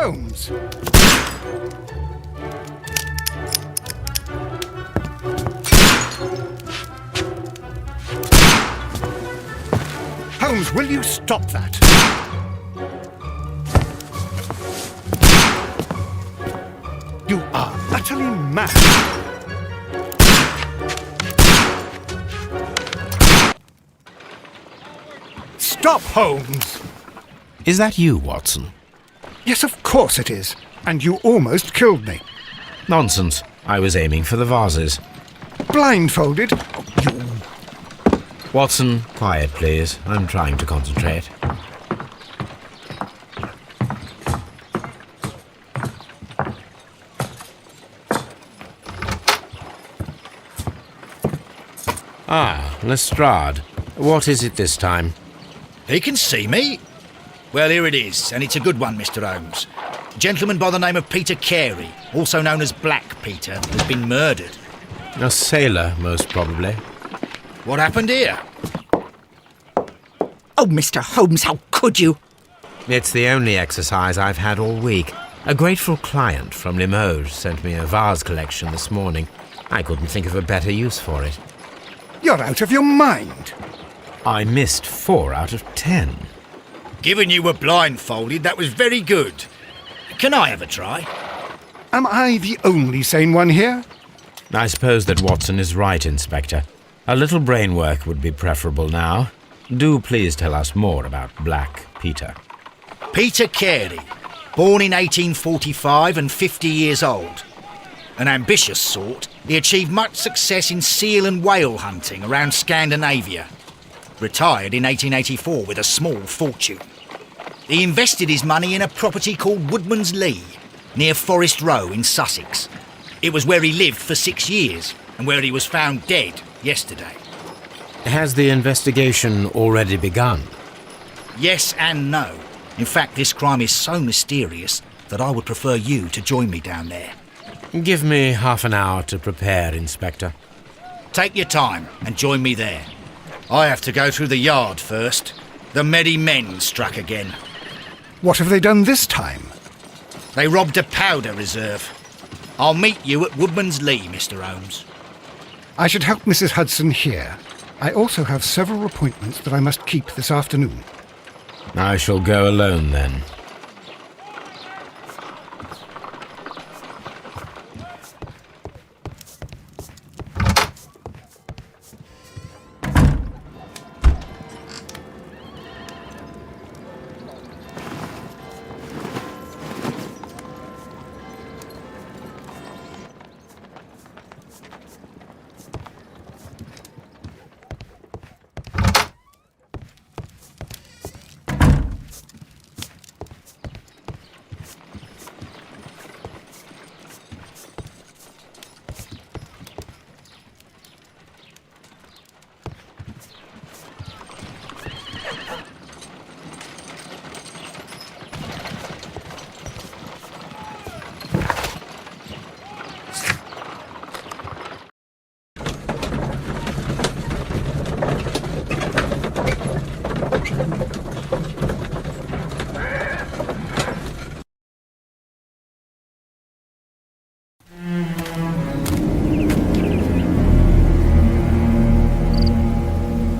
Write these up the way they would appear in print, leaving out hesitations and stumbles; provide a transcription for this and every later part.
Holmes! Holmes, will you stop that? You are utterly mad. Stop, Holmes! Is that you, Watson? Yes, of course it is. And you almost killed me. Nonsense. I was aiming for the vases. Blindfolded? You... Watson, quiet, please. I'm trying to concentrate. Ah, Lestrade. What is it this time? He can see me. Well, here it is, and it's a good one, Mr. Holmes. A gentleman by the name of Peter Carey, also known as Black Peter, has been murdered. A sailor, most probably. What happened here? Oh, Mr. Holmes, how could you? It's the only exercise I've had all week. A grateful client from Limoges sent me a vase collection this morning. I couldn't think of a better use for it. You're out of your mind. I missed 4 out of 10. Given you were blindfolded, that was very good. Can I have a try? Am I the only sane one here? I suppose that Watson is right, Inspector. A little brain work would be preferable now. Do please tell us more about Black Peter. Peter Carey, born in 1845 and 50 years old. An ambitious sort, he achieved much success in seal and whale hunting around Scandinavia. Retired in 1884 with a small fortune. He invested his money in a property called Woodman's Lee, near Forest Row in Sussex. It was where he lived for 6 years, and where he was found dead yesterday. Has the investigation already begun? Yes and no. In fact, this crime is so mysterious that I would prefer you to join me down there. Give me half an hour to prepare, Inspector. Take your time and join me there. I have to go through the yard first. The Medi men struck again. What have they done this time? They robbed a powder reserve. I'll meet you at Woodman's Lee, Mr. Holmes. I should help Mrs. Hudson here. I also have several appointments that I must keep this afternoon. I shall go alone, then.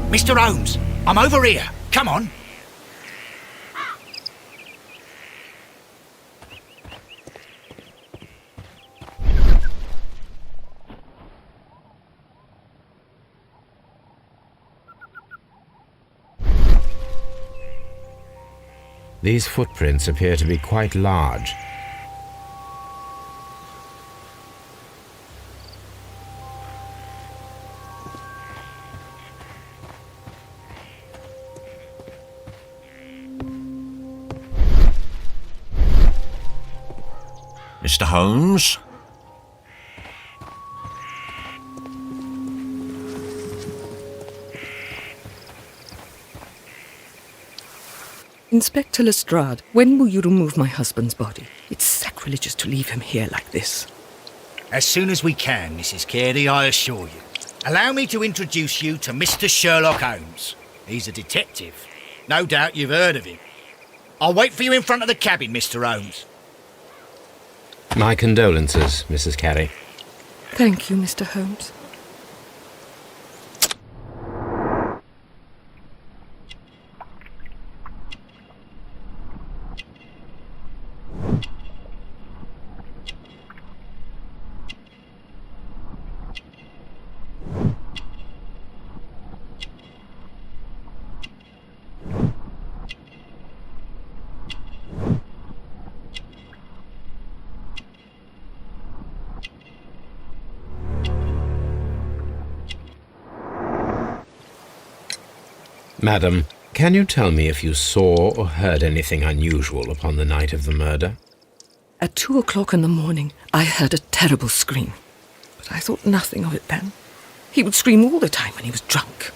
Mr. Holmes, I'm over here. Come on. These footprints appear to be quite large. Mr. Holmes? Inspector Lestrade, when will you remove my husband's body? It's sacrilegious to leave him here like this. As soon as we can, Mrs. Carey, I assure you. Allow me to introduce you to Mr. Sherlock Holmes. He's a detective. No doubt you've heard of him. I'll wait for you in front of the cabin, Mr. Holmes. My condolences, Mrs. Carey. Thank you, Mr. Holmes. Madam, can you tell me if you saw or heard anything unusual upon the night of the murder? At 2 o'clock in the morning, I heard a terrible scream. But I thought nothing of it then. He would scream all the time when he was drunk.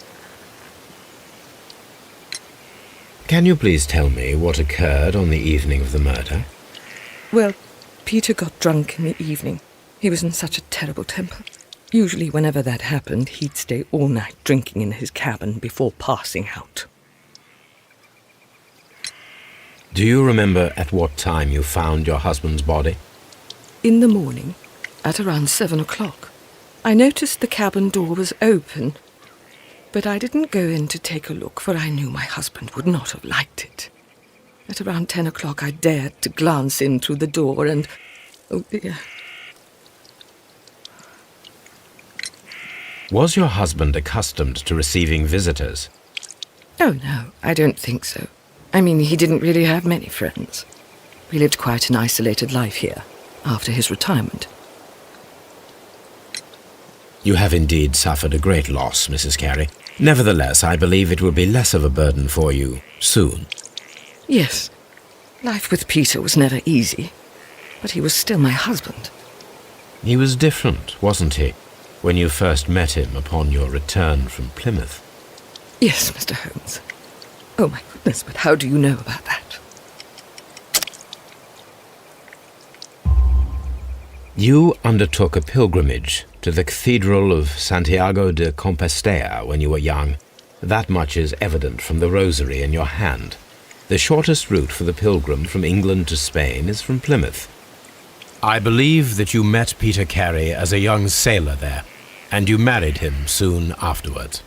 Can you please tell me what occurred on the evening of the murder? Well, Peter got drunk in the evening. He was in such a terrible temper. Usually whenever that happened, he'd stay all night drinking in his cabin before passing out. Do you remember at what time you found your husband's body? In the morning, at around 7 o'clock, I noticed the cabin door was open, but I didn't go in to take a look, for I knew my husband would not have liked it. At around 10 o'clock, I dared to glance in through the door and... oh dear. Was your husband accustomed to receiving visitors? Oh, no, I don't think so. I mean, he didn't really have many friends. We lived quite an isolated life here, after his retirement. You have indeed suffered a great loss, Mrs. Carey. Nevertheless, I believe it will be less of a burden for you soon. Yes, life with Peter was never easy, but he was still my husband. He was different, wasn't he, when you first met him upon your return from Plymouth? Yes, Mr. Holmes. Oh, my goodness, but how do you know about that? You undertook a pilgrimage to the Cathedral of Santiago de Compostela when you were young. That much is evident from the rosary in your hand. The shortest route for the pilgrim from England to Spain is from Plymouth. I believe that you met Peter Carey as a young sailor there, and you married him soon afterwards.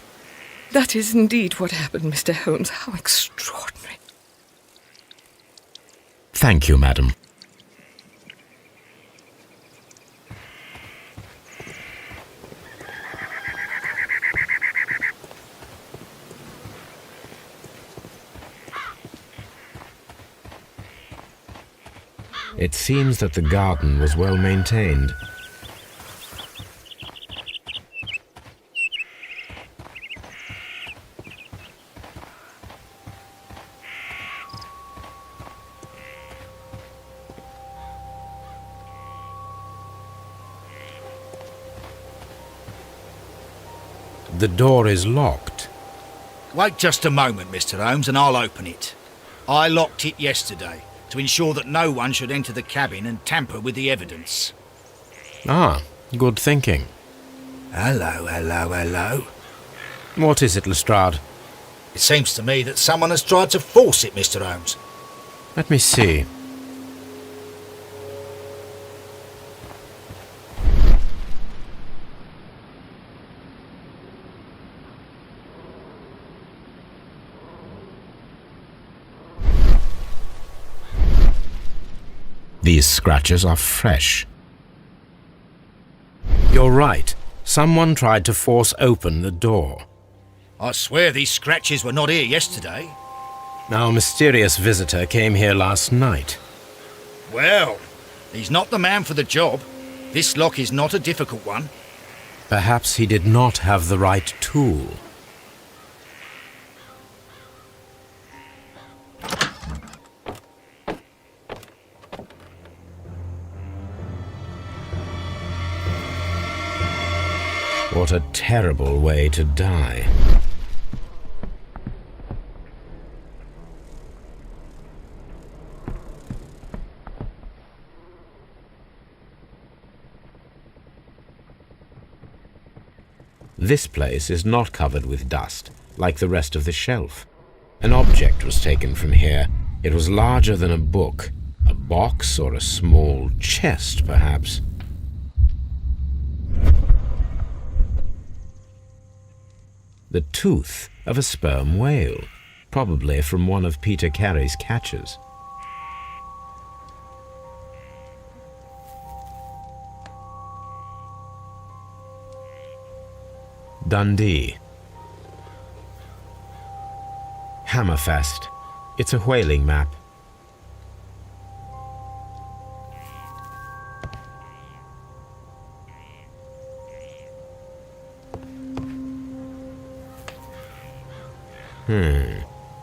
That is indeed what happened, Mr. Holmes. How extraordinary. Thank you, madam. It seems that the garden was well maintained. The door is locked. Wait just a moment, Mr. Holmes, and I'll open it. I locked it yesterday to ensure that no one should enter the cabin and tamper with the evidence. Ah, good thinking. Hello, hello, hello. What is it, Lestrade? It seems to me that someone has tried to force it, Mr. Holmes. Let me see. These scratches are fresh. You're right. Someone tried to force open the door. I swear these scratches were not here yesterday. Our mysterious visitor came here last night. Well, he's not the man for the job. This lock is not a difficult one. Perhaps he did not have the right tool. What a terrible way to die. This place is not covered with dust, like the rest of the shelf. An object was taken from here. It was larger than a book box or a small chest, perhaps. The tooth of a sperm whale, probably from one of Peter Carey's catches. Dundee. Hammerfest. It's a whaling map.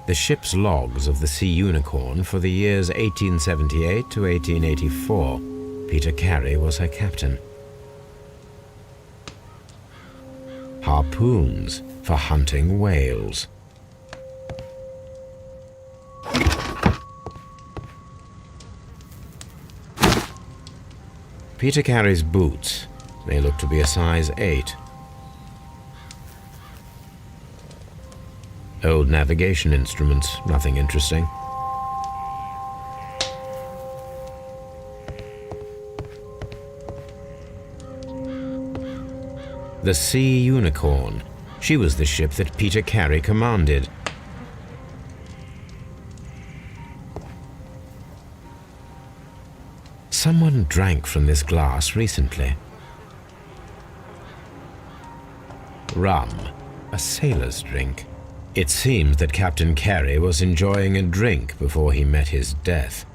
The ship's logs of the Sea Unicorn for the years 1878 to 1884. Peter Carey was her captain. Harpoons for hunting whales. Peter Carey's boots. They look to be a size 8. Old navigation instruments, nothing interesting. The Sea Unicorn. She was the ship that Peter Carey commanded. Someone drank from this glass recently. Rum, a sailor's drink. It seems that Captain Carey was enjoying a drink before he met his death.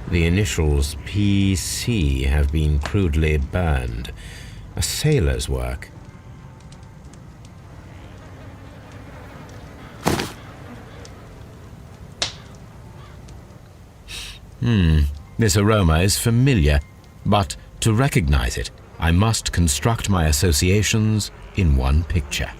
The initials PC have been crudely burned. A sailor's work. This aroma is familiar, but to recognize it, I must construct my associations in one picture.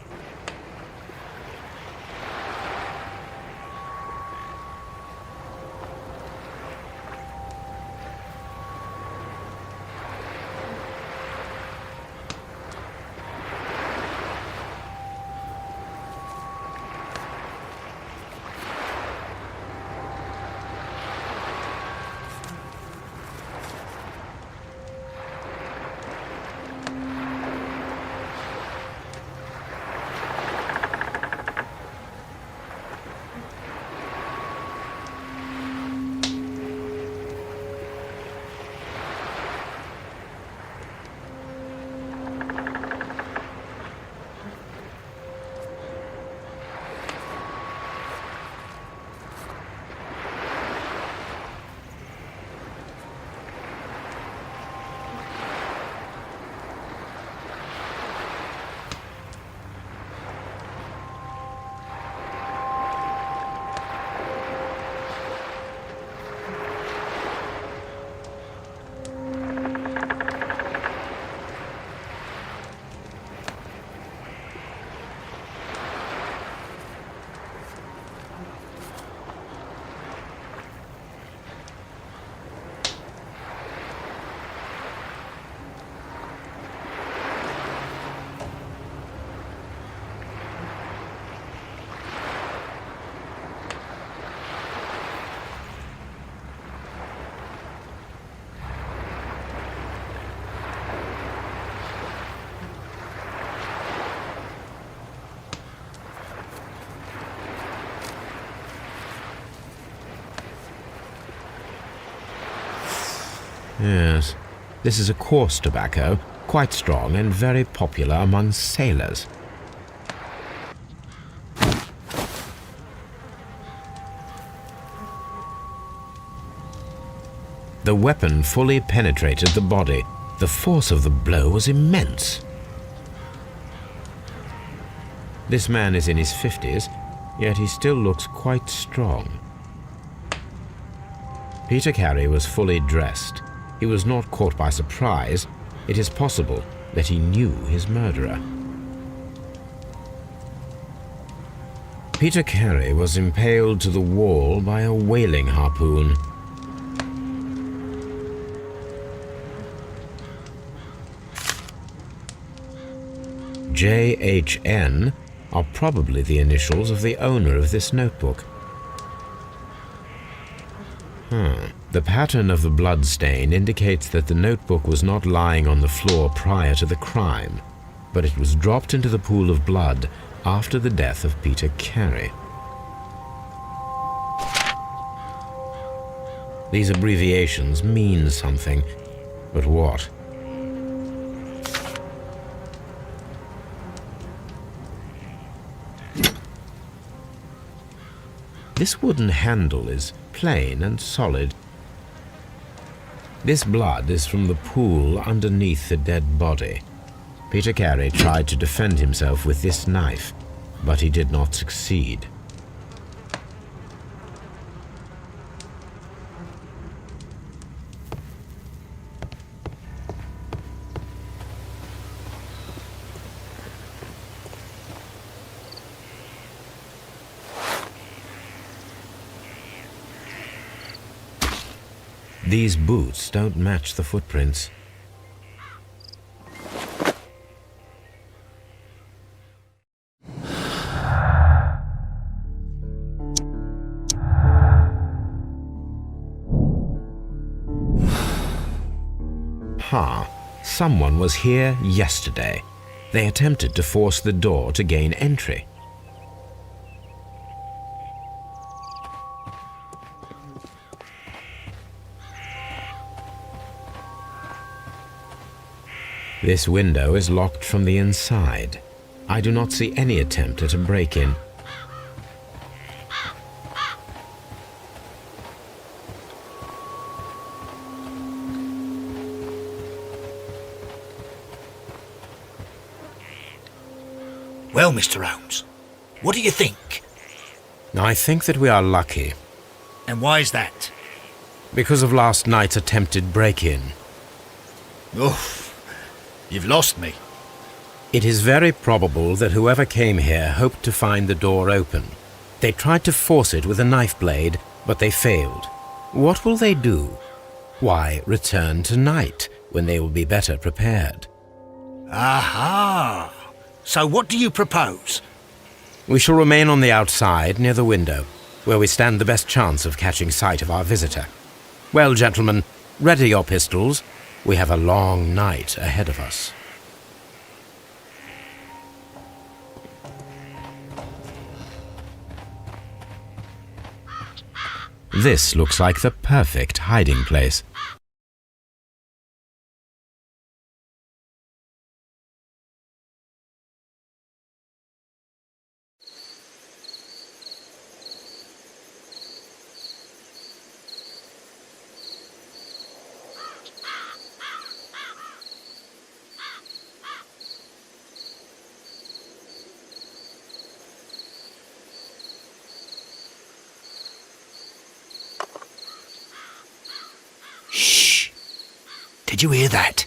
Yes, this is a coarse tobacco, quite strong and very popular among sailors. The weapon fully penetrated the body. The force of the blow was immense. This man is in his 50s, yet he still looks quite strong. Peter Carey was fully dressed. He was not caught by surprise. It is possible that he knew his murderer. Peter Carey was impaled to the wall by a whaling harpoon. JHN are probably the initials of the owner of this notebook. The pattern of the blood stain indicates that the notebook was not lying on the floor prior to the crime, but it was dropped into the pool of blood after the death of Peter Carey. These abbreviations mean something, but what? This wooden handle is plain and solid. This blood is from the pool underneath the dead body. Peter Carey tried to defend himself with this knife, but he did not succeed. These boots don't match the footprints. Someone was here yesterday. They attempted to force the door to gain entry. This window is locked from the inside. I do not see any attempt at a break-in. Well, Mr. Holmes, what do you think? I think that we are lucky, And why is that? because of last night's attempted break-in. Oof, you've lost me. It is very probable that whoever came here hoped to find the door open. They tried to force it with a knife blade, but they failed. What will they do? Why, return tonight, when they will be better prepared. Aha! So what do you propose? We shall remain on the outside, near the window, where we stand the best chance of catching sight of our visitor. Well, gentlemen, ready your pistols. We have a long night ahead of us. This looks like the perfect hiding place. Shh! Did you hear that?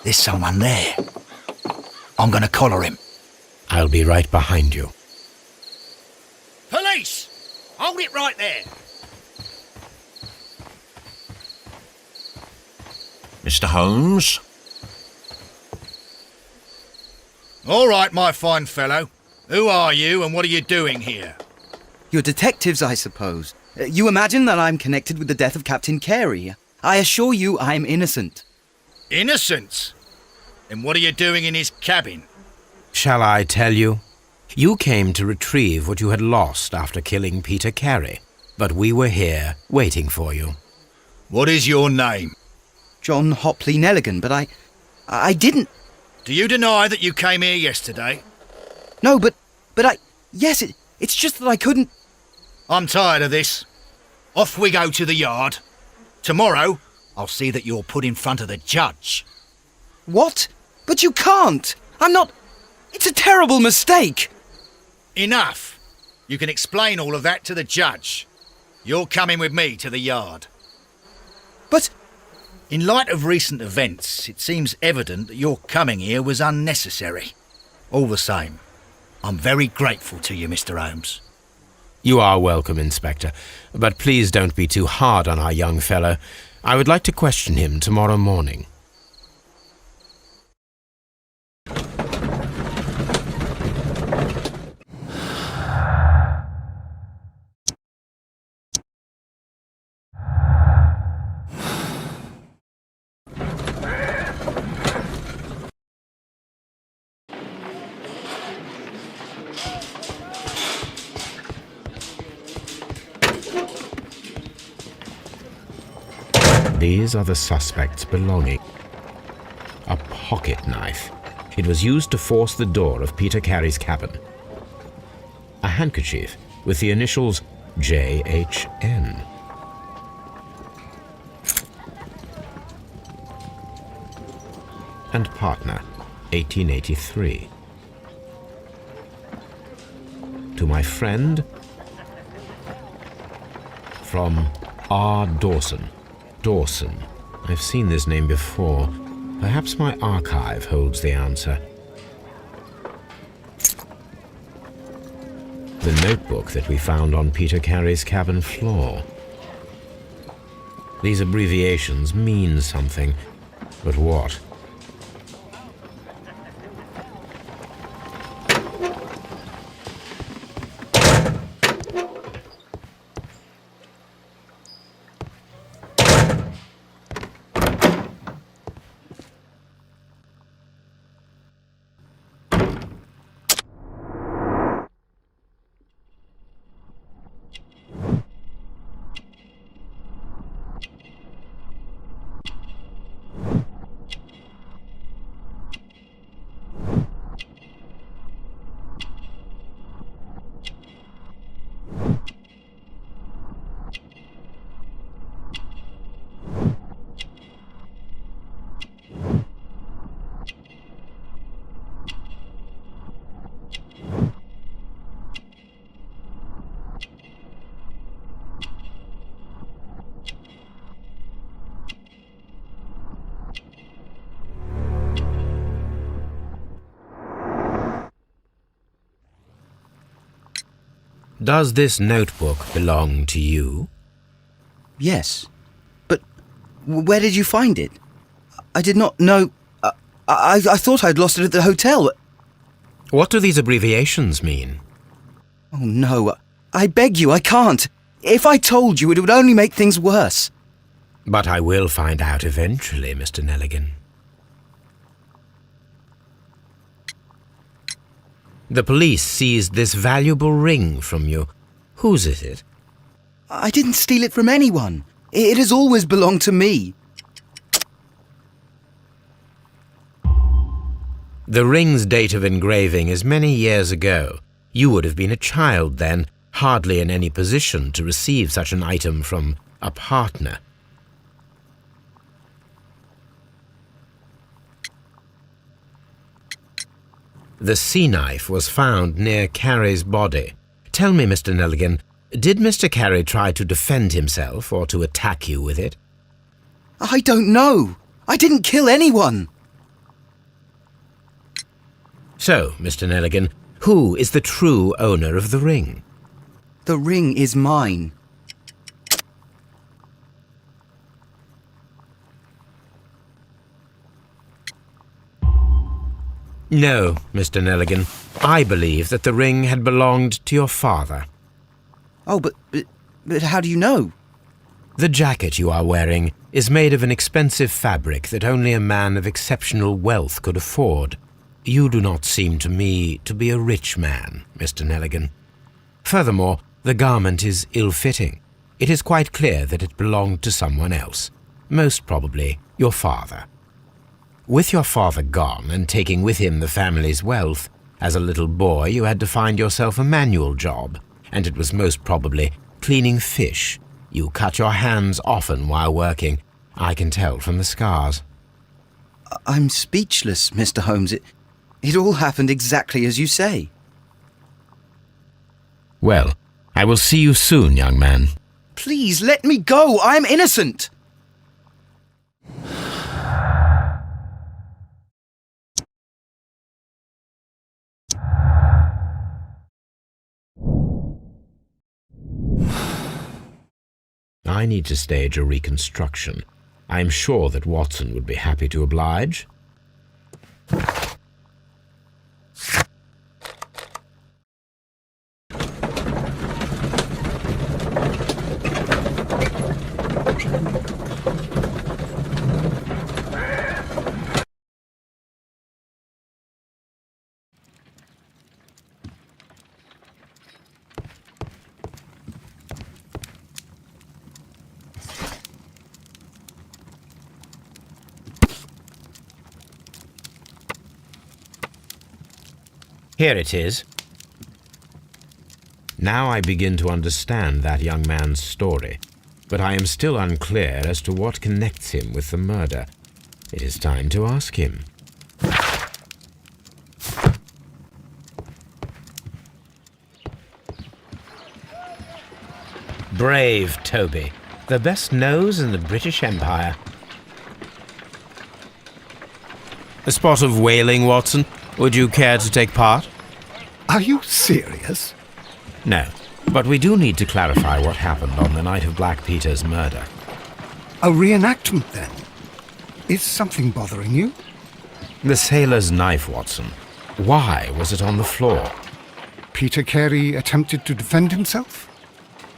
There's someone there. I'm gonna collar him. I'll be right behind you. Police! Hold it right there! Mr. Holmes? All right, my fine fellow. Who are you and what are you doing here? You're detectives, I suppose. You imagine that I'm connected with the death of Captain Carey. I assure you I'm innocent. Innocent? And what are you doing in his cabin? Shall I tell you? You came to retrieve what you had lost after killing Peter Carey, but we were here waiting for you. What is your name? John Hopley Nelligan, but I didn't... Do you deny that you came here yesterday? No, but yes, it's just that I couldn't... I'm tired of this. Off we go to the yard. Tomorrow, I'll see that you're put in front of the judge. What? But you can't! I'm not... It's a terrible mistake! Enough. You can explain all of that to the judge. You're coming with me to the yard. But... In light of recent events, it seems evident that your coming here was unnecessary. All the same, I'm very grateful to you, Mr. Holmes. You are welcome, Inspector, but please don't be too hard on our young fellow. I would like to question him tomorrow morning. These are the suspect's belongings. A pocket knife. It was used to force the door of Peter Carey's cabin. A handkerchief with the initials JHN. And partner, 1883. To my friend, from R. Dawson. Dawson. I've seen this name before. Perhaps my archive holds the answer. The notebook that we found on Peter Carey's cabin floor. These abbreviations mean something, but what? Does this notebook belong to you? Yes. But where did you find it? I did not know... I thought I'd lost it at the hotel. What do these abbreviations mean? Oh, no. I beg you, I can't. If I told you, it would only make things worse. But I will find out eventually, Mr. Nelligan. The police seized this valuable ring from you. Whose is it? I didn't steal it from anyone. It has always belonged to me. The ring's date of engraving is many years ago. You would have been a child then, hardly in any position to receive such an item from a partner. The sea knife was found near Carey's body. Tell me, Mr. Nelligan, did Mr. Carey try to defend himself or to attack you with it? I don't know. I didn't kill anyone. So, Mr. Nelligan, who is the true owner of the ring? The ring is mine. No, Mr. Nelligan. I believe that the ring had belonged to your father. Oh, but how do you know? The jacket you are wearing is made of an expensive fabric that only a man of exceptional wealth could afford. You do not seem to me to be a rich man, Mr. Nelligan. Furthermore, the garment is ill-fitting. It is quite clear that it belonged to someone else, most probably your father. With your father gone and taking with him the family's wealth, as a little boy you had to find yourself a manual job, and it was most probably cleaning fish. You cut your hands often while working. I can tell from the scars. I'm speechless, Mr. Holmes. It all happened exactly as you say. Well, I will see you soon, young man. Please, let me go. I'm innocent. I need to stage a reconstruction. I'm sure that Watson would be happy to oblige. Here it is. Now I begin to understand that young man's story, but I am still unclear as to what connects him with the murder. It is time to ask him. Brave Toby, the best nose in the British Empire. A spot of whaling, Watson. Would you care to take part? Are you serious? No, but we do need to clarify what happened on the night of Black Peter's murder. A reenactment, then? Is something bothering you? The sailor's knife, Watson. Why was it on the floor? Peter Carey attempted to defend himself?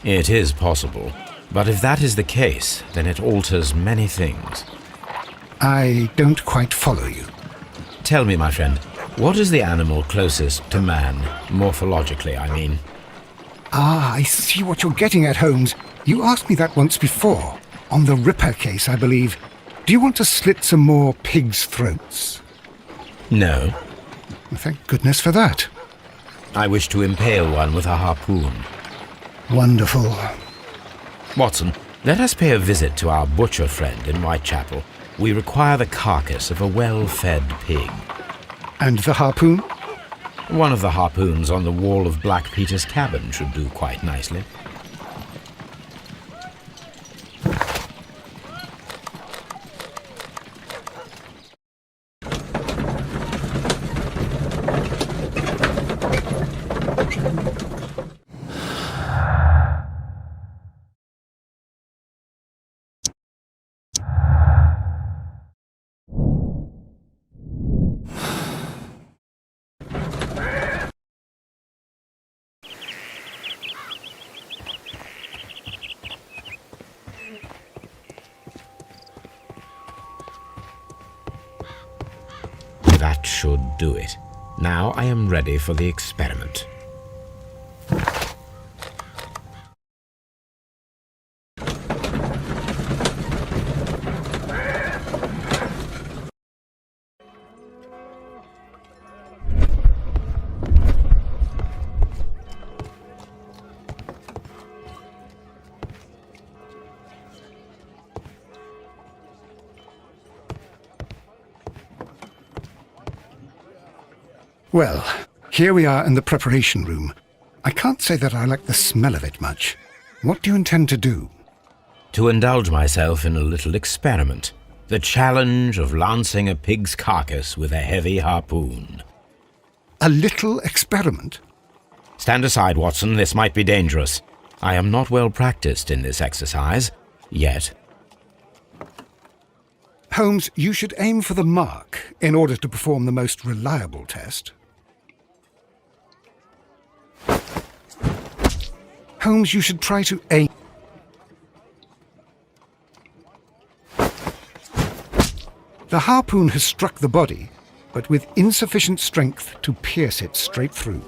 It is possible, but if that is the case, then it alters many things. I don't quite follow you. Tell me, my friend, what is the animal closest to man, morphologically, I mean? Ah, I see what you're getting at, Holmes. You asked me that once before. On the Ripper case, I believe. Do you want to slit some more pigs' throats? No. Thank goodness for that. I wish to impale one with a harpoon. Wonderful. Watson, let us pay a visit to our butcher friend in Whitechapel. We require the carcass of a well-fed pig. And the harpoon? One of the harpoons on the wall of Black Peter's cabin should do quite nicely. That should do it. Now I am ready for the experiment. Well, here we are in the preparation room. I can't say that I like the smell of it much. What do you intend to do? To indulge myself in a little experiment. The challenge of lancing a pig's carcass with a heavy harpoon. A little experiment? Stand aside, Watson. This might be dangerous. I am not well practiced in this exercise, yet. Holmes, you should aim for the mark in order to perform the most reliable test. Holmes, you should try to aim. The harpoon has struck the body, but with insufficient strength to pierce it straight through.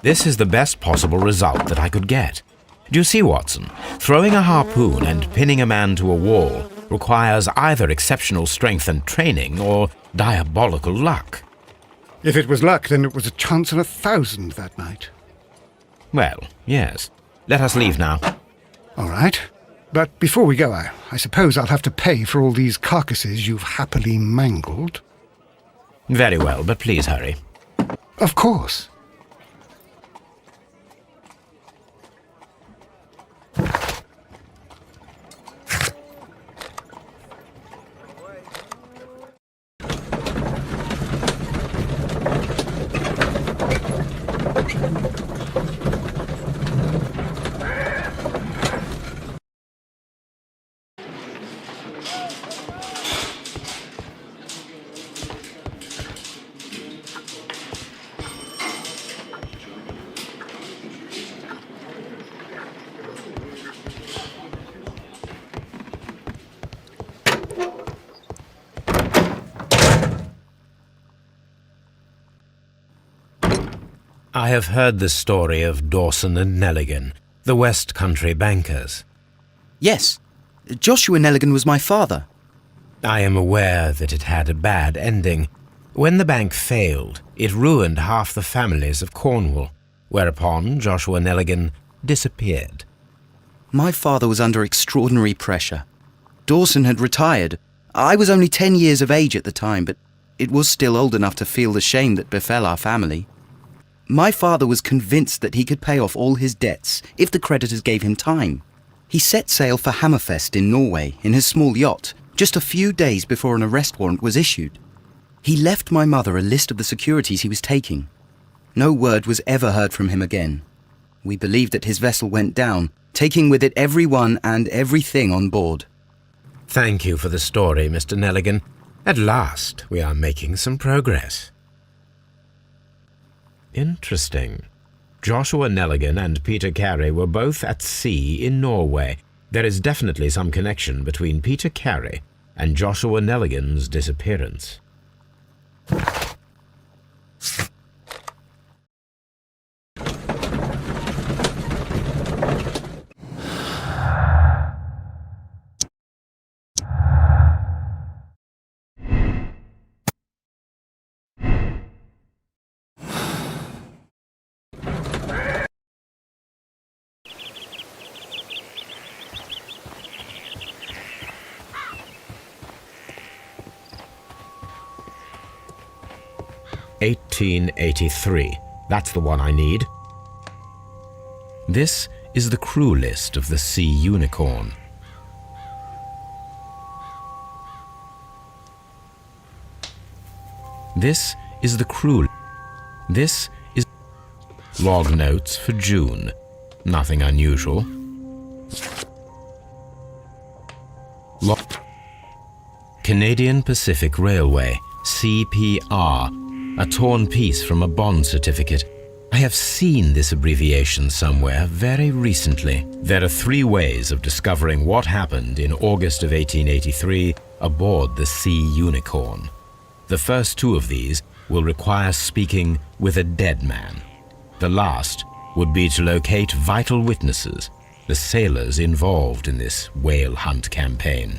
This is the best possible result that I could get. Do you see, Watson? Throwing a harpoon and pinning a man to a wall requires either exceptional strength and training or diabolical luck. If it was luck, then it was a chance in 1,000 that night. Well, yes. Let us leave now. All right. But before we go, I suppose I'll have to pay for all these carcasses you've happily mangled. Very well, but please hurry. Of course. I have heard the story of Dawson and Nelligan, the West Country bankers. Yes, Joshua Nelligan was my father. I am aware that it had a bad ending. When the bank failed, it ruined half the families of Cornwall, whereupon Joshua Nelligan disappeared. My father was under extraordinary pressure. Dawson had retired. I was only 10 years of age at the time, but it was still old enough to feel the shame that befell our family. My father was convinced that he could pay off all his debts if the creditors gave him time. He set sail for Hammerfest in Norway in his small yacht just a few days before an arrest warrant was issued. He left my mother a list of the securities he was taking. No word was ever heard from him again. We believed that his vessel went down, taking with it everyone and everything on board. Thank you for the story, Mr. Nelligan. At last, we are making some progress. Interesting. Joshua Nelligan and Peter Carey were both at sea in Norway. There is definitely some connection between Peter Carey and Joshua Nelligan's disappearance. "1883. That's the one I need. This is the crew list of the Sea Unicorn. This is the crew. This is log notes for June. Nothing unusual. Canadian Pacific Railway, CPR. A torn piece from a bond certificate. I have seen this abbreviation somewhere very recently. There are 3 ways of discovering what happened in August of 1883 aboard the Sea Unicorn. The first 2 of these will require speaking with a dead man. The last would be to locate vital witnesses, the sailors involved in this whale hunt campaign.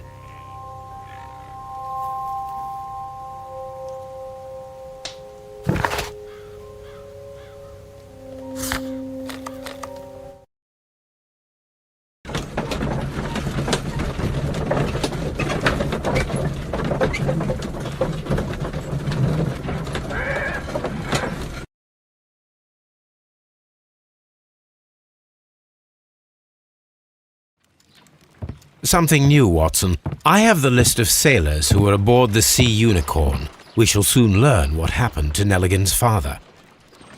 Something new, Watson. I have the list of sailors who were aboard the Sea Unicorn. We shall soon learn what happened to Nelligan's father.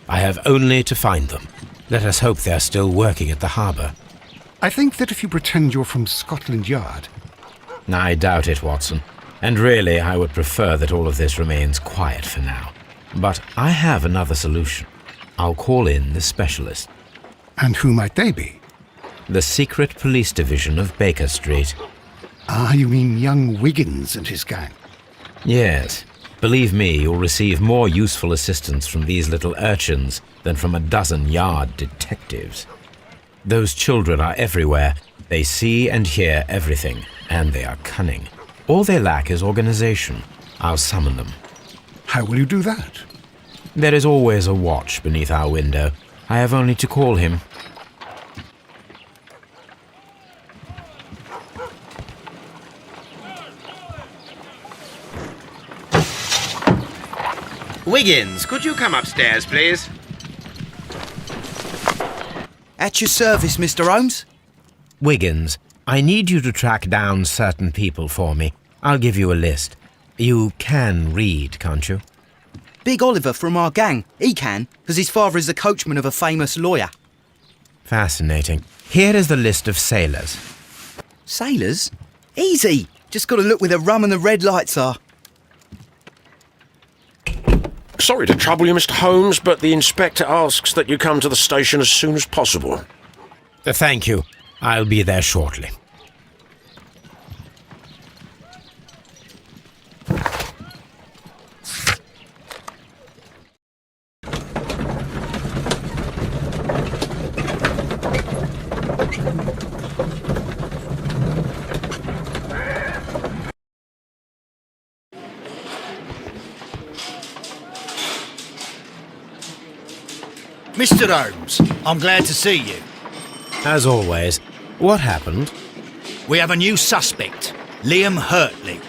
I have only to find them. Let us hope they are still working at the harbour. I think that if you pretend you're from Scotland Yard... I doubt it, Watson. And really, I would prefer that all of this remains quiet for now. But I have another solution. I'll call in the specialist. And who might they be? The secret police division of Baker Street. Ah, you mean young Wiggins and his gang? Yes. Believe me, you'll receive more useful assistance from these little urchins than from a dozen yard detectives. Those children are everywhere. They see and hear everything, and they are cunning. All they lack is organization. I'll summon them. How will you do that? There is always a watch beneath our window. I have only to call him. Wiggins, could you come upstairs, please? At your service, Mr. Holmes. Wiggins, I need you to track down certain people for me. I'll give you a list. You can read, can't you? Big Oliver from our gang. He can, because his father is the coachman of a famous lawyer. Fascinating. Here is the list of sailors. Sailors? Easy. Just got to look where the rum and the red lights are. Sorry to trouble you, Mr. Holmes, but the inspector asks that you come to the station as soon as possible. Thank you. I'll be there shortly. Mr. Holmes, I'm glad to see you. As always, what happened? We have a new suspect, Liam Hurtley.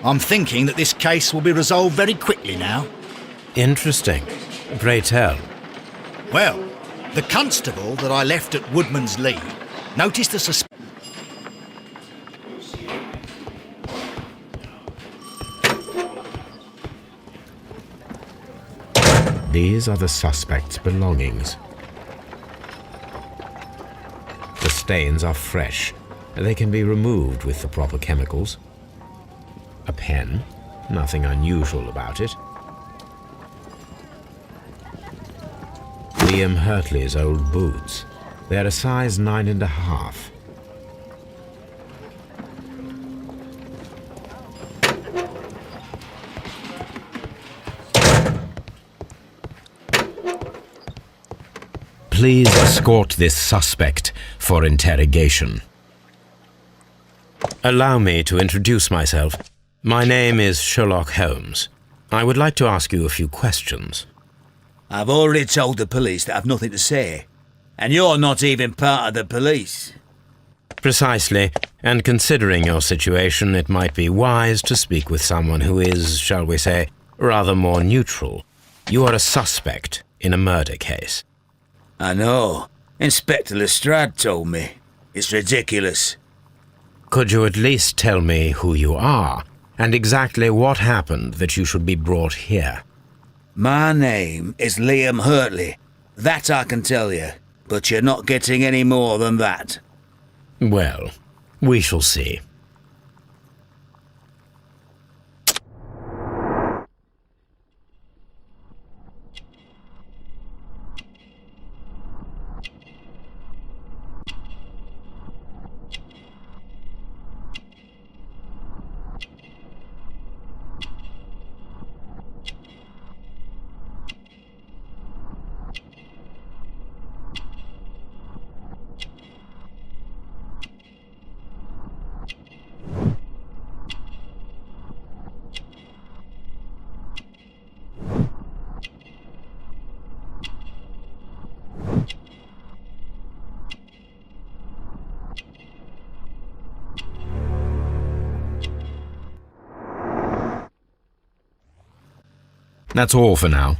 I'm thinking that this case will be resolved very quickly now. Interesting. Pray tell. Well, the constable that I left at Woodman's Lee noticed a suspect. These are the suspect's belongings. The stains are fresh. They can be removed with the proper chemicals. A pen, nothing unusual about it. Liam Hurtley's old boots. They're a size 9.5. Please escort this suspect for interrogation. Allow me to introduce myself. My name is Sherlock Holmes. I would like to ask you a few questions. I've already told the police that I've nothing to say. And you're not even part of the police. Precisely, and considering your situation, it might be wise to speak with someone who is, shall we say, rather more neutral. You are a suspect in a murder case. I know. Inspector Lestrade told me. It's ridiculous. Could you at least tell me who you are, and exactly what happened that you should be brought here? My name is Liam Hurtley. That I can tell you. But you're not getting any more than that. Well, we shall see. That's all for now.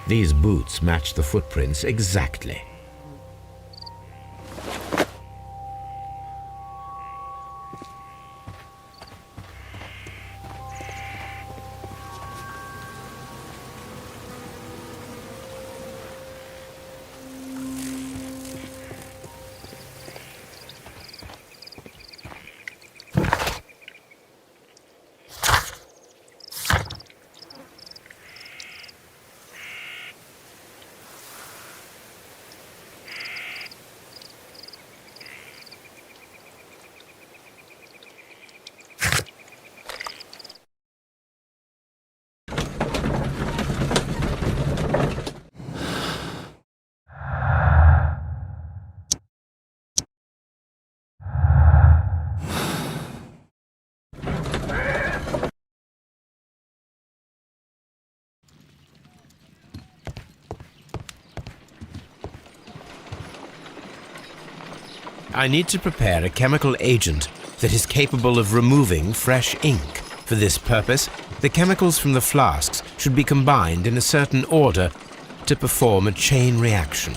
These boots match the footprints exactly. I need to prepare a chemical agent that is capable of removing fresh ink. For this purpose, the chemicals from the flasks should be combined in a certain order to perform a chain reaction.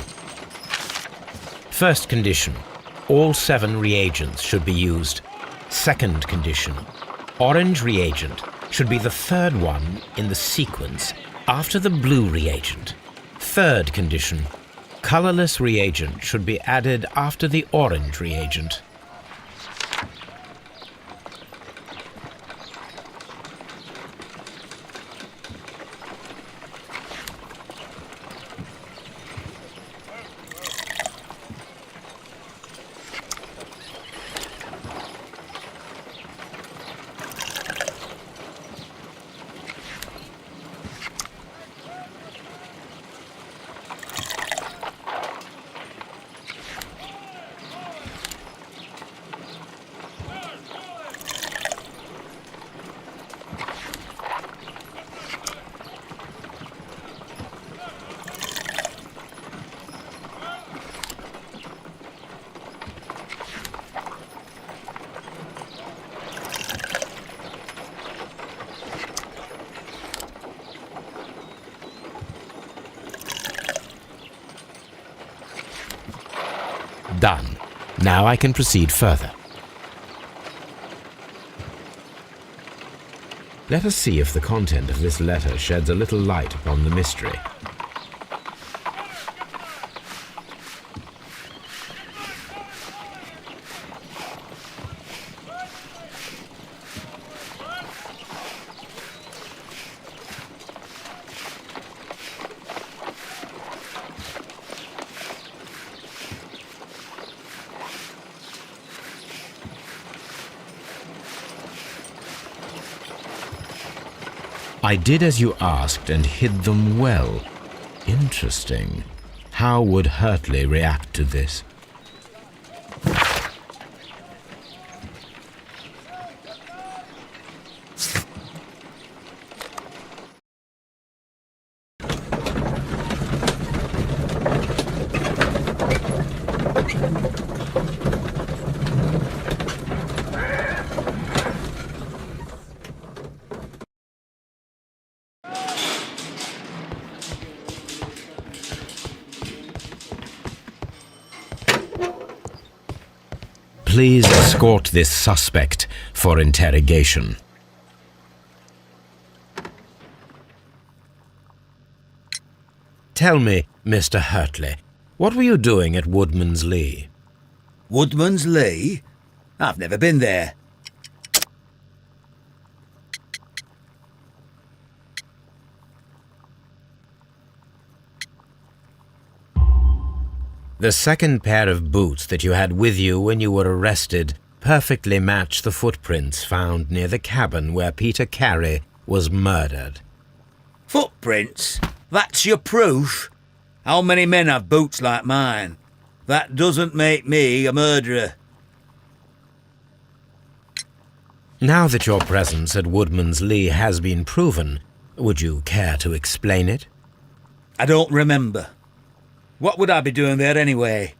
First condition, all 7 reagents should be used. Second condition, orange reagent should be the third one in the sequence after the blue reagent. Third condition, colorless reagent should be added after the orange reagent. Done. Now I can proceed further. Let us see if the content of this letter sheds a little light upon the mystery. I did as you asked and hid them well. Interesting. How would Hurtley react to this? Please escort this suspect for interrogation. Tell me, Mr. Hurtley, what were you doing at Woodman's Lee? Woodman's Lee? I've never been there. The second pair of boots that you had with you when you were arrested perfectly match the footprints found near the cabin where Peter Carey was murdered. Footprints? That's your proof? How many men have boots like mine? That doesn't make me a murderer. Now that your presence at Woodman's Lee has been proven, would you care to explain it? I don't remember. What would I be doing there anyway?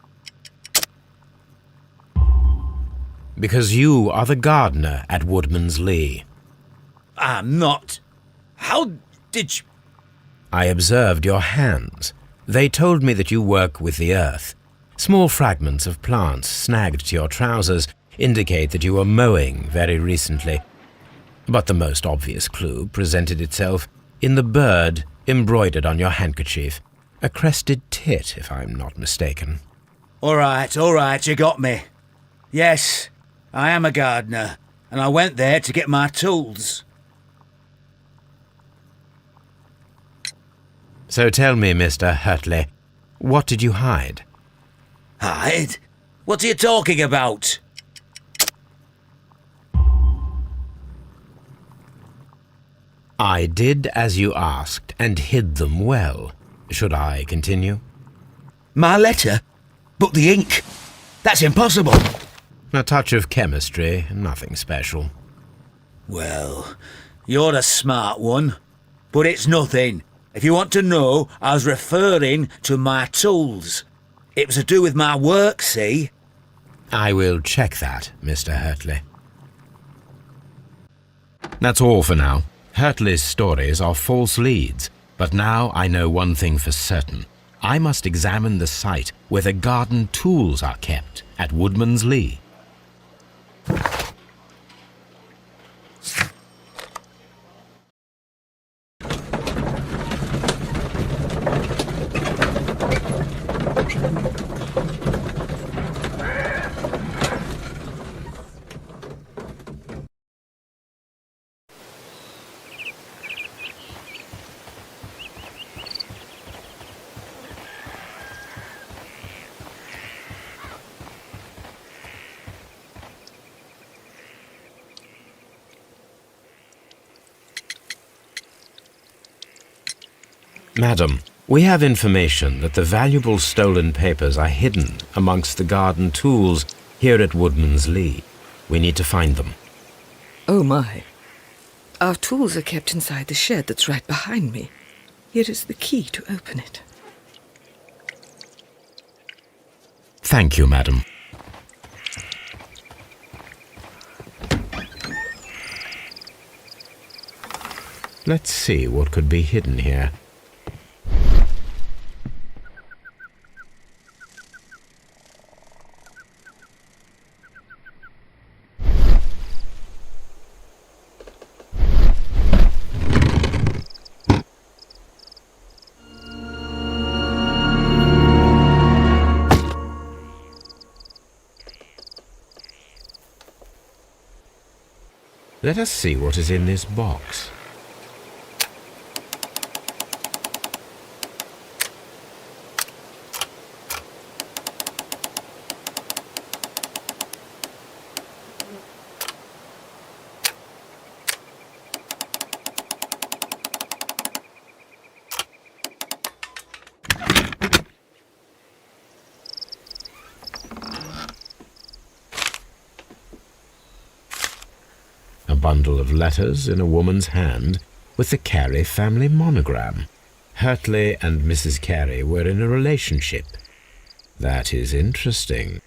Because you are the gardener at Woodman's Lee. I'm not. How did you... I observed your hands. They told me that you work with the earth. Small fragments of plants snagged to your trousers indicate that you were mowing very recently. But the most obvious clue presented itself in the bird embroidered on your handkerchief. A crested tit, if I'm not mistaken. All right, you got me. Yes, I am a gardener, and I went there to get my tools. So tell me, Mr. Hurtley, what did you hide? Hide? What are you talking about? I did as you asked and hid them well. Should I continue? My letter? But the ink? That's impossible. A touch of chemistry, nothing special. Well, you're a smart one. But it's nothing. If you want to know, I was referring to my tools. It was to do with my work, see? I will check that, Mr. Hurtley. That's all for now. Hurtley's stories are false leads. But now I know one thing for certain. I must examine the site where the garden tools are kept at Woodman's Lee. Madam, we have information that the valuable stolen papers are hidden amongst the garden tools here at Woodman's Lee. We need to find them. Oh my. Our tools are kept inside the shed that's right behind me. Here is the key to open it. Thank you, madam. Let's see what could be hidden here. Let us see what is in this box. A bundle of letters in a woman's hand with the Carey family monogram. Hurtley and Mrs. Carey were in a relationship. That is interesting.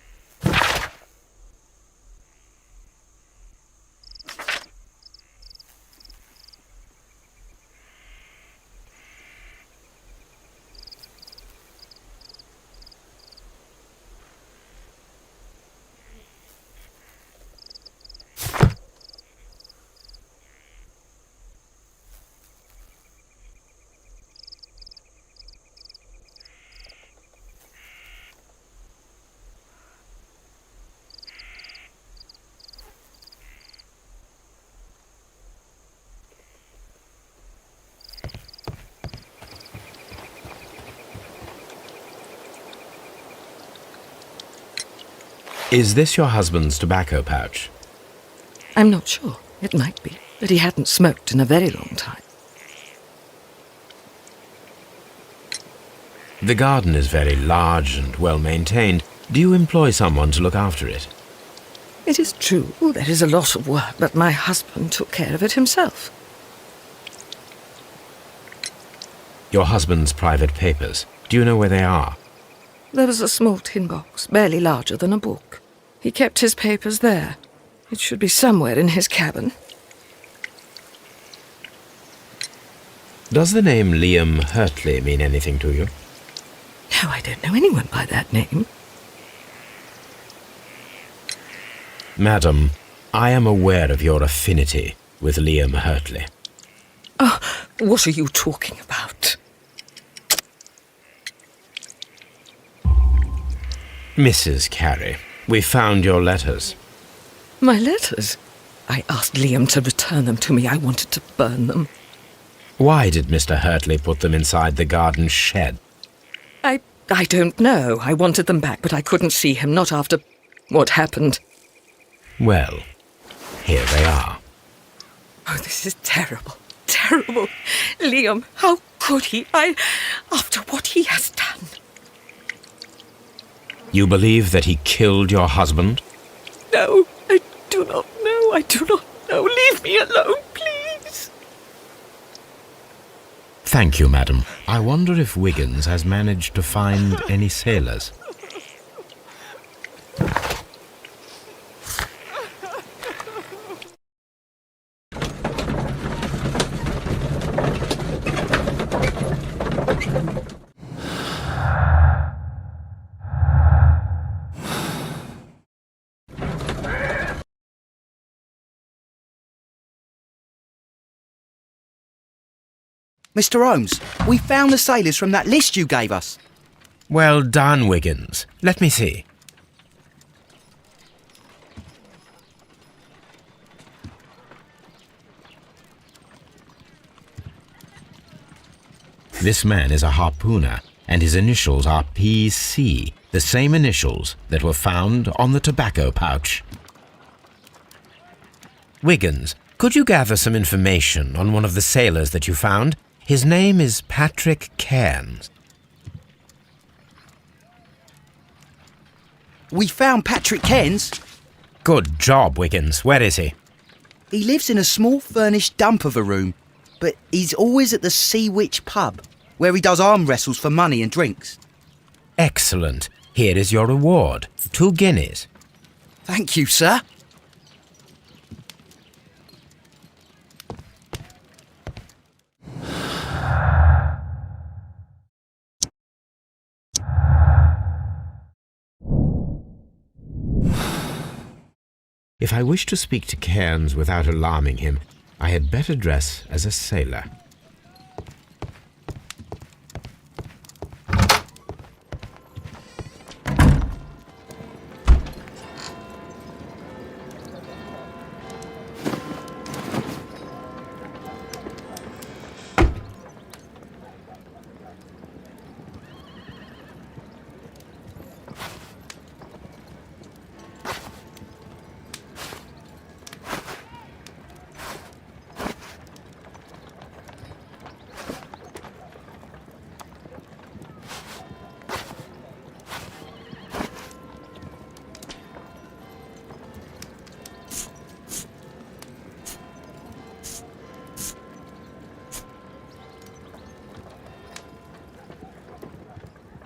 Is this your husband's tobacco pouch? I'm not sure. It might be, but he hadn't smoked in a very long time. The garden is very large and well maintained. Do you employ someone to look after it? It is true, there is a lot of work, but my husband took care of it himself. Your husband's private papers. Do you know where they are? There was a small tin box, barely larger than a book. He kept his papers there. It should be somewhere in his cabin. Does the name Liam Hurtley mean anything to you? No, I don't know anyone by that name. Madam, I am aware of your affinity with Liam Hurtley. Oh, what are you talking about? Mrs. Carey, we found your letters. My letters? I asked Liam to return them to me. I wanted to burn them. Why did Mr. Hurtley put them inside the garden shed? I don't know. I wanted them back, but I couldn't see him, not after what happened. Well, here they are. Oh, this is terrible. Terrible. Liam, how could he? After what he has done. You believe that he killed your husband? No, I do not know. I do not know. Leave me alone, please. Thank you, madam. I wonder if Wiggins has managed to find any sailors. Mr. Holmes, we found the sailors from that list you gave us. Well done, Wiggins. Let me see. This man is a harpooner, and his initials are PC, the same initials that were found on the tobacco pouch. Wiggins, could you gather some information on one of the sailors that you found? His name is Patrick Cairns. We found Patrick Cairns. Good job, Wiggins. Where is he? He lives in a small furnished dump of a room, but he's always at the Sea Witch pub, where he does arm wrestles for money and drinks. Excellent. Here is your reward. 2 guineas. Thank you, sir. If I wish to speak to Cairns without alarming him, I had better dress as a sailor.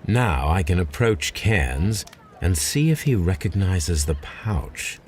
Now I can approach Cairns and see if he recognizes the pouch.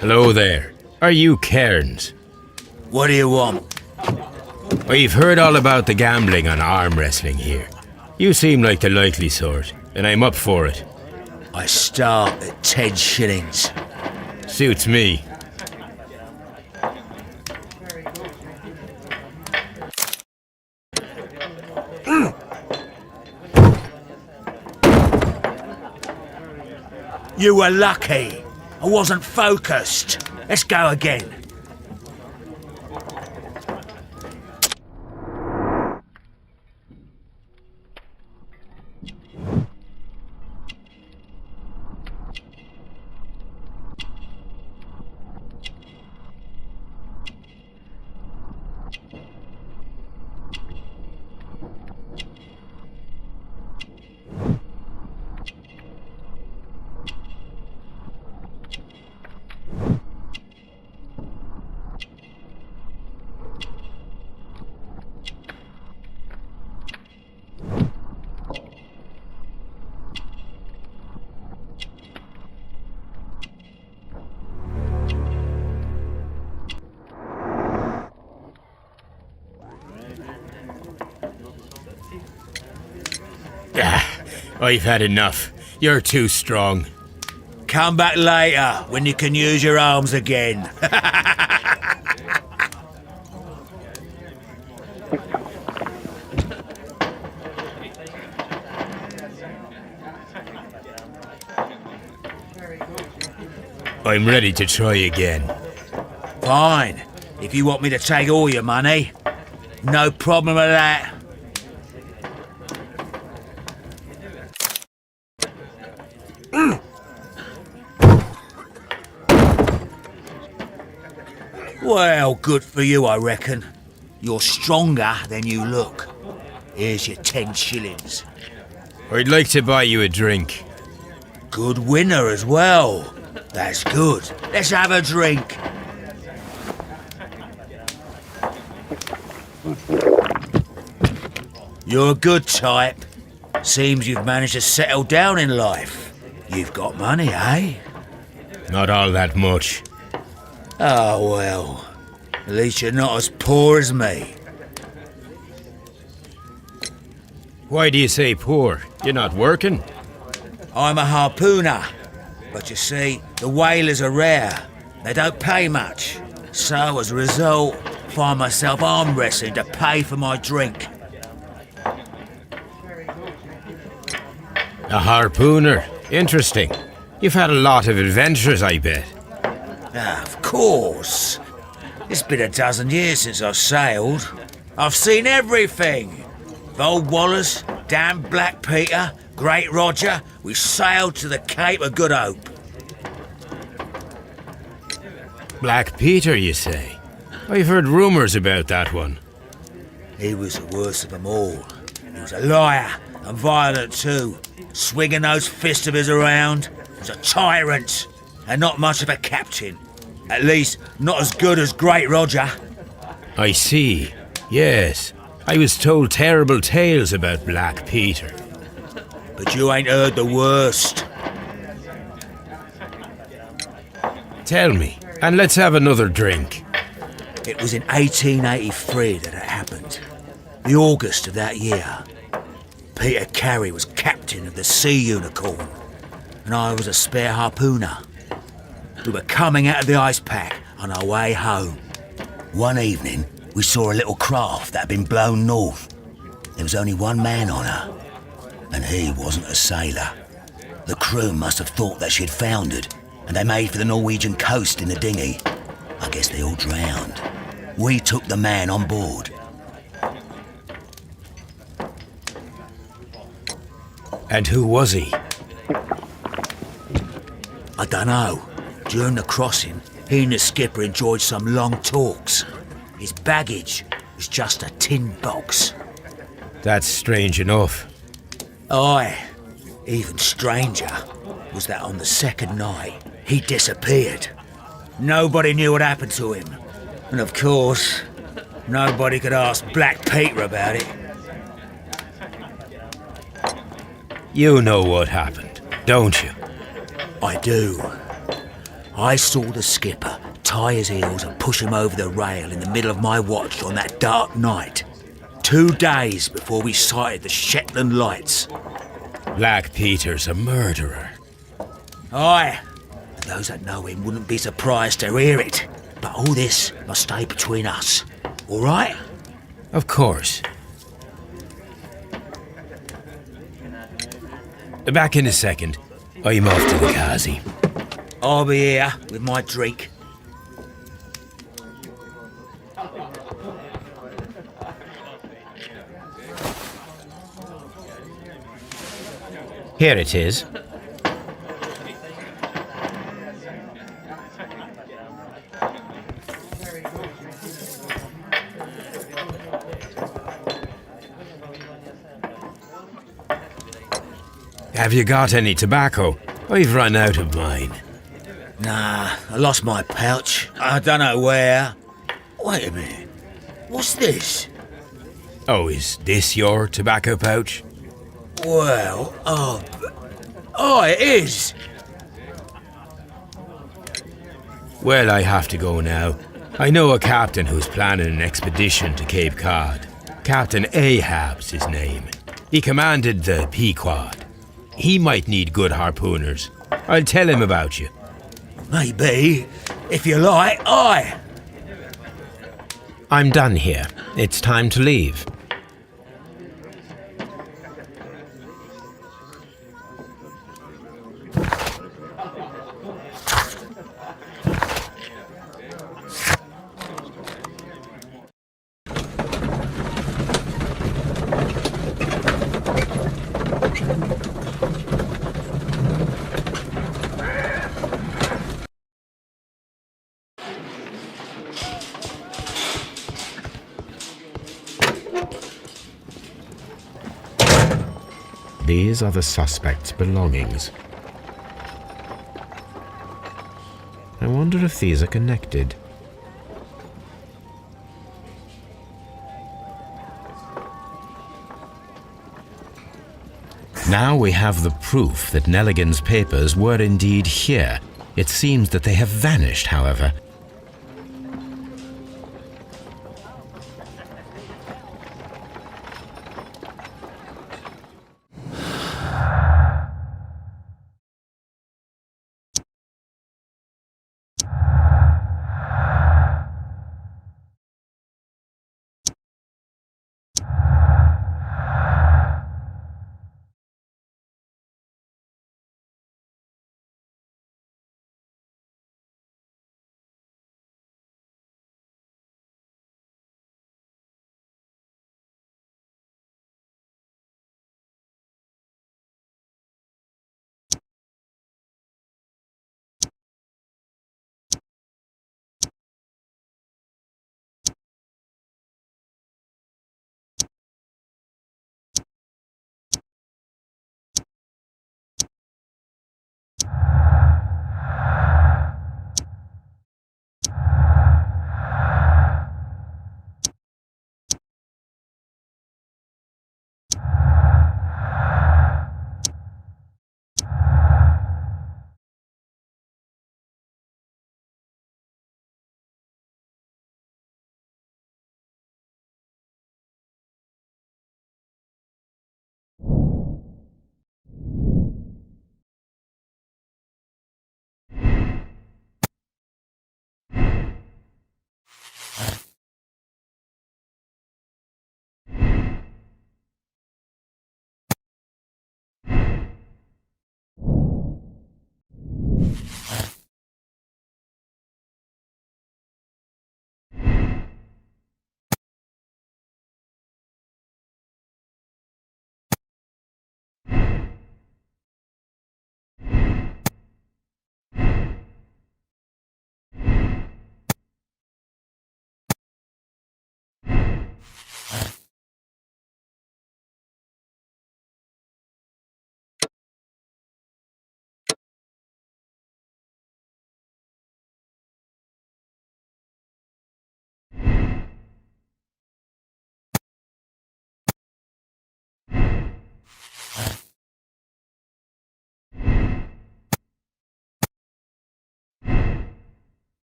Hello there. Are you Cairns? What do you want? We've heard all about the gambling on arm wrestling here. You seem like the likely sort, and I'm up for it. I start at 10 shillings. Suits me. You were lucky. I wasn't focused. Let's go again. I've had enough. You're too strong. Come back later when you can use your arms again. I'm ready to try again. Fine. If you want me to take all your money, no problem with that. Well, good for you, I reckon. You're stronger than you look. Here's your 10 shillings. I'd like to buy you a drink. Good winner as well. That's good. Let's have a drink. You're a good type. Seems you've managed to settle down in life. You've got money, eh? Not all that much. Oh, well. At least you're not as poor as me. Why do you say poor? You're not working? I'm a harpooner. But you see, the whalers are rare. They don't pay much. So, as a result, find myself arm wrestling to pay for my drink. A harpooner? Interesting. You've had a lot of adventures, I bet. Of course. It's been a dozen years since I've sailed. I've seen everything. Old Wallace, damn Black Peter, Great Roger, we sailed to the Cape of Good Hope. Black Peter, you say? I've heard rumours about that one. He was the worst of them all. He was a liar and violent too, swinging those fists of his around. He was a tyrant and not much of a captain. At least, not as good as Great Roger. I see. Yes. I was told terrible tales about Black Peter. But you ain't heard the worst. Tell me, and let's have another drink. It was in 1883 that it happened. The August of that year. Peter Carey was captain of the Sea Unicorn, and I was a spare harpooner. We were coming out of the ice pack on our way home. One evening, we saw a little craft that had been blown north. There was only one man on her, and he wasn't a sailor. The crew must have thought that she had foundered, and they made for the Norwegian coast in the dinghy. I guess they all drowned. We took the man on board. And who was he? I dunno. During the crossing, he and the skipper enjoyed some long talks. His baggage was just a tin box. That's strange enough. Aye. Even stranger was that on the second night, he disappeared. Nobody knew what happened to him. And of course, nobody could ask Black Peter about it. You know what happened, don't you? I do. I saw the skipper tie his heels and push him over the rail in the middle of my watch on that dark night. 2 days before we sighted the Shetland lights. Black Peter's a murderer. Aye. And those that know him wouldn't be surprised to hear it. But all this must stay between us. All right? Of course. Back in a second. I'm off to the Kazi. I'll be here with my drink. Here it is. Have you got any tobacco? I've run out of mine. Nah, I lost my pouch. I don't know where. Wait a minute. What's this? Oh, is this your tobacco pouch? Well, oh, it is. Well, I have to go now. I know a captain who's planning an expedition to Cape Cod. Captain Ahab's his name. He commanded the Pequod. He might need good harpooners. I'll tell him about you. Maybe. If you like, aye. I'm done here. It's time to leave. These are the suspect's belongings. I wonder if these are connected. Now we have the proof that Nelligan's papers were indeed here. It seems that they have vanished, however.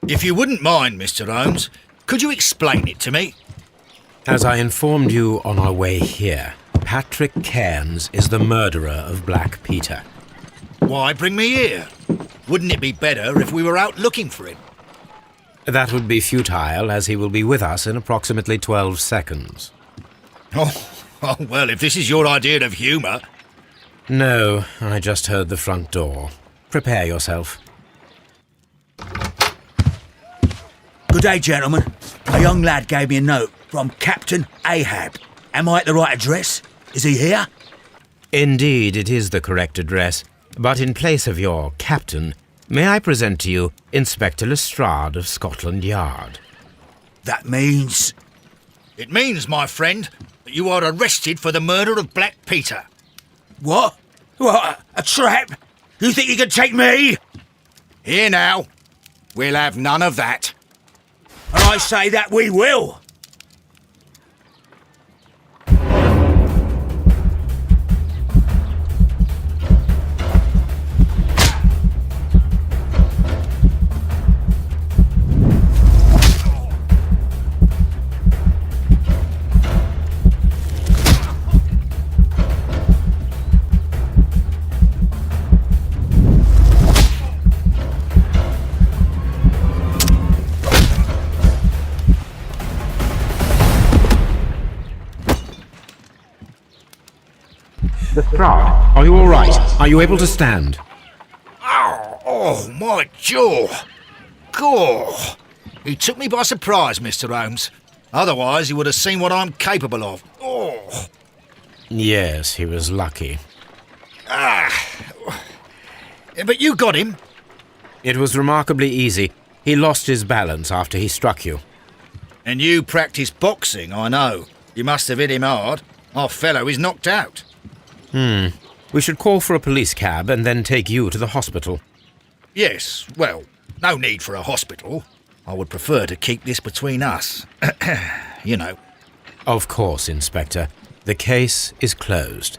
If you wouldn't mind, Mr. Holmes, could you explain it to me? As I informed you on our way here, Patrick Cairns is the murderer of Black Peter. Why bring me here? Wouldn't it be better if we were out looking for him? That would be futile, as he will be with us in approximately 12 seconds. Oh, well, if this is your idea of humour... No, I just heard the front door. Prepare yourself. Good day, gentlemen. A young lad gave me a note from Captain Ahab. Am I at the right address? Is he here? Indeed, it is the correct address. But in place of your captain, may I present to you Inspector Lestrade of Scotland Yard? That means... It means, my friend, that you are arrested for the murder of Black Peter. What? What? A trap? You think you can take me? Here now. We'll have none of that. And I say that we will. Lestrade, are you all right? Are you able to stand? Oh, my jaw. Gore. He took me by surprise, Mr. Holmes. Otherwise, he would have seen what I'm capable of. Oh. Yes, he was lucky. But you got him. It was remarkably easy. He lost his balance after he struck you. And you practice boxing, I know. You must have hit him hard. Our fellow is knocked out. We should call for a police cab and then take you to the hospital. Yes, well, no need for a hospital. I would prefer to keep this between us. You know. Of course, Inspector. The case is closed.